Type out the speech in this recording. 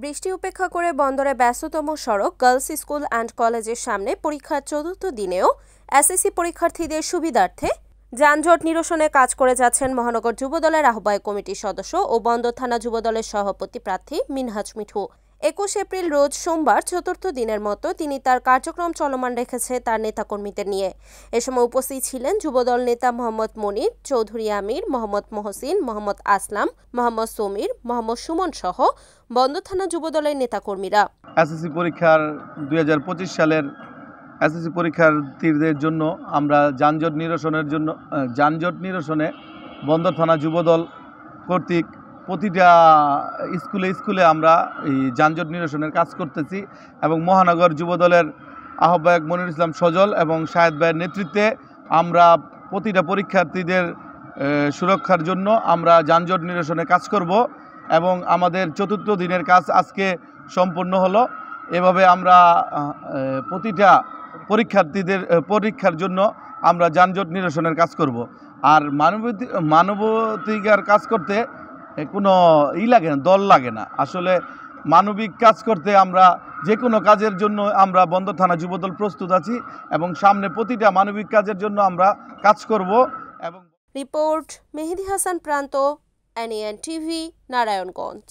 বৃষ্টি উপেক্ষা করে বন্দরে ব্যস্ততম সড়ক গার্লস স্কুল অ্যান্ড কলেজের সামনে পরীক্ষার চতুর্থ দিনেও এসএসসি পরীক্ষার্থীদের সুবিধার্থে যানজট নিরসনে কাজ করে যাচ্ছেন মহানগর যুবদলের আহ্বায়ক কমিটির সদস্য ও বন্দর থানা যুবদলের সভাপতি প্রার্থী মিনহাজ মিঠু। 21 এপ্রিল রোজ সোমবার চতুর্থ দিনের মতো তিনি তার কার্যক্রম চলমান রেখেছে তার নেতাকর্মীদের নিয়ে। এ সময় উপস্থিত ছিলেন যুবদল নেতা মোহাম্মদ মনির, চৌধুরী আমির, মোহাম্মদ মহসিন, মোহাম্মদ আসলাম, মোহাম্মদ সমীর, মোহাম্মদ সুমন সহ বন্দর থানা যুবদলের নেতাকর্মীরা। এসএসসি পরীক্ষার 2025 সালের এসএসসি পরীক্ষার্থীদের জন্য আমরা যানজট নিরসনে বন্দর থানা যুবদল কর্তৃক প্রতিটা স্কুলে আমরা এই যানজট নিরসনের কাজ করতেছি এবং মহানগর যুবদলের আহ্বায়ক মনিরুল ইসলাম সজল এবং শাহেদ ভাইয়ের নেতৃত্বে আমরা প্রতিটা পরীক্ষার্থীদের সুরক্ষার জন্য আমরা যানজট নিরসনে কাজ করব এবং আমাদের চতুর্থ দিনের কাজ আজকে সম্পূর্ণ হলো। এভাবে আমরা প্রতিটা পরীক্ষার জন্য আমরা যানজট নিরসনের কাজ করব। আর মানবাধিকার কাজ করতে কোনো লাগে না, দল লাগে না। আসলে মানবিক কাজ করতে আমরা যে কোনো কাজের জন্য আমরা বন্দর থানা যুবদল প্রস্তুত আছি এবং সামনে প্রতিটা মানবিক কাজের জন্য আমরা কাজ করব। এবং রিপোর্ট মেহেদি হাসান প্রান্ত, NAN TV, নারায়ণগঞ্জ।